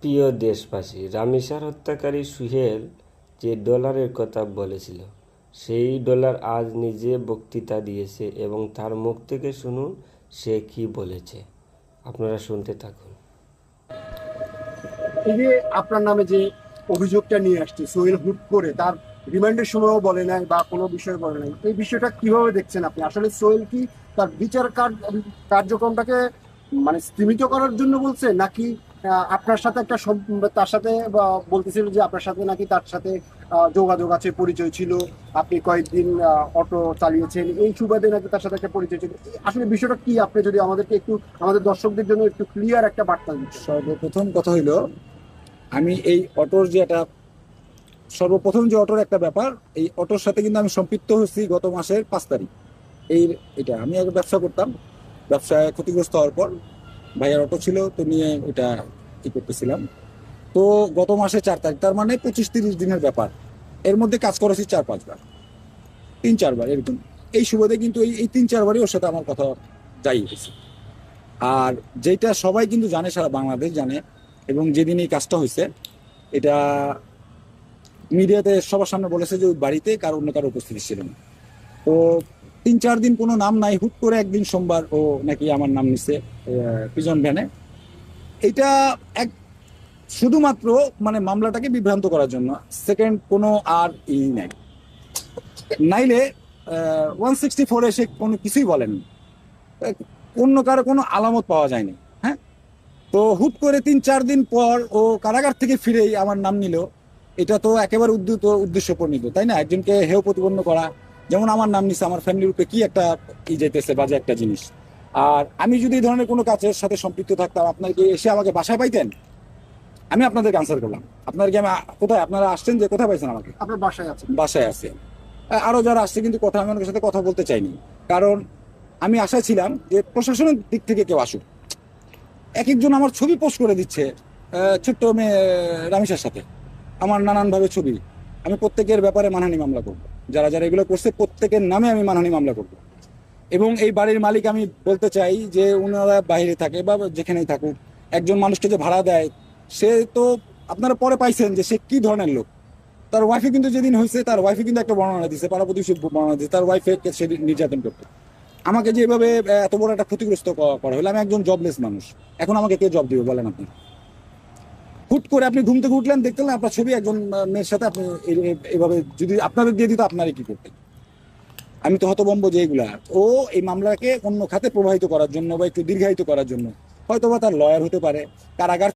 প্রিয় দেশবাসী, রামিসার হত্যাকারী সুহেল যে ডলারের কথা বলেছিল, সেই ডলার আজ নিজে বক্তৃতা দিয়েছে এবং তার মুখ থেকে শুনুন সে কি বলেছে। আপনারা শুনতে থাকুন। এই যে আপনার নামে যে অভিযোগটা নিয়ে আসছে, সোহেল হুট করে তার রিমান্ডের সময়ও বলে নাই বা কোনো বিষয় বলে নাই, এই বিষয়টা কিভাবে দেখছেন আপনি? আসলে সোহেল কি তার বিচার কার্যক্রমটাকে মানে স্তীমিত করার জন্য বলছে, নাকি আপনার সাথে একটা তার সাথে বলতেছিল যে আপনার সাথে নাকি তার সাথে যোগাযোগ আছে, পরিচয় ছিল, আপনি কয়েকদিন অটো চালিয়েছেন, এই সুবাদে নাকি তার সাথে একটা পরিচয় ছিল? আসলে বিষয়টা কি, আপনি যদি আমাদেরকে একটু, আমাদের দর্শকদের জন্য একটু ক্লিয়ার একটা বার্তা দিতেন। সর্বপ্রথম কথা হইলো, আমি এই অটোর যে একটা সর্বপ্রথম যে অটোর একটা ব্যাপার, এই অটোর সাথে কিন্তু আমি সম্পৃক্ত হচ্ছি গত মাসের 5 তারিখ। এই এটা আমি আগে ব্যবসা করতাম, ব্যবসায় ক্ষতিগ্রস্ত হওয়ার পর ভাইয়ার অটো ছিল, তো নিয়ে এটা করতেছিলাম। তো গত মাসে 4 তারিখ, তার মানে 25-30 দিনের ব্যাপার। এর মধ্যে কাজ করেছি 4-5 বার, 3-4 বার এরকম। এই সুবাদে কিন্তু এই 3-4 বারই ওর সাথে আমার কথা যাই হয়েছে। আর যেটা সবাই কিন্তু জানে, সারা বাংলাদেশ জানে, এবং যেদিন এই কাজটা হয়েছে এটা মিডিয়াতে সবার সামনে বলেছে যে ওই বাড়িতে অন্য কারো উপস্থিতি ছিল না। তো 3-4 দিন কোনো নাম নাই, হুট করে একদিন সোমবার ও নাকি আমার নাম নিচ্ছে পিজন ভ্যানে। এটা এক শুধুমাত্র মানে মামলাটাকে বিভ্রান্ত করার জন্য, সেকেন্ড কোনো আর নাই। নাইলে 164 এসে কোনো কিছুই বলেনি, অন্য কারো কোনো আলামত পাওয়া যায়নি। হ্যাঁ, তো হুট করে 3-4 দিন পর ও কারাগার থেকে ফিরেই আমার নাম নিল। এটা তো একেবারে উদ্দেশ্য প্রণীত, তাই না? একজনকে হেয় প্রতিপন্ন করা, যেমন আমার নাম নিছে, আমার ফ্যামিলির উপরে কি একটা যাইতেছে, বাজে একটা জিনিস। আর আমি যদি এই ধরনের কোনো কাজের সাথে সম্পৃক্ত থাকতাম, আপনার কি এসে আমাকে বাসায় পাইতেন? আমি আপনাদেরকে আনসার করলাম, আপনার কি আমি কোথায় আপনারা আসছেন, যে কোথায় পাইছেন আমাকে? আপনার বাসায় আছে? বাসায় আছে। আরো যারা আসছে কিন্তু আমি ওনার সাথে কথা বলতে চাইনি, কারণ আমি আশায় ছিলাম যে প্রশাসনের দিক থেকে কেউ আসুক। এক একজন আমার ছবি পোস্ট করে দিচ্ছে, ছোট্ট মেয়ে রামিসার সাথে আমার নানানভাবে ছবি। আমি প্রত্যেকের ব্যাপারে মানহানি মামলা করব, যারা যারা এগুলো করছে প্রত্যেকের নামে আমি মানহানি মামলা করব। এবং এই বাড়ির মালিক, আমি বলতে চাই যে ওনারা বাইরে থাকে বা যেখানেই থাকুক, একজন মানুষকে যে ভাড়া দেয়, সে তো আপনারা পরে পাইছেন যে সে কি ধরনের লোক। তার ওয়াইফে কিন্তু যেদিন হয়েছে, তার ওয়াইফে কিন্তু একটা বর্ণনা দিচ্ছে, পাড়া প্রতিবেশী বর্ণনা দিচ্ছে, তার ওয়াইফে সে নির্যাতন করতো। আমাকে যেভাবে এত বড় একটা ক্ষতিগ্রস্ত করা হলো, আমি একজন জবলেস মানুষ, এখন আমাকে কে জব দিবে বলেন আপনি? হুট করে আপনি ঘুম থেকে উঠলেন, দেখতেন আপনার ছবি একজন মেয়ের সাথে, আপনি এইভাবে যদি আপনাদের দিয়ে দিত, আপনারই কি করতেন? আমি তো হতভম্ব যে এগুলা ও এই মামলাকে অন্য খাতে প্রবাহিত করার জন্য বা একটু দীর্ঘায়িত করার জন্য, হয়তোবা তার লয়ার হতে পারে, কারাগার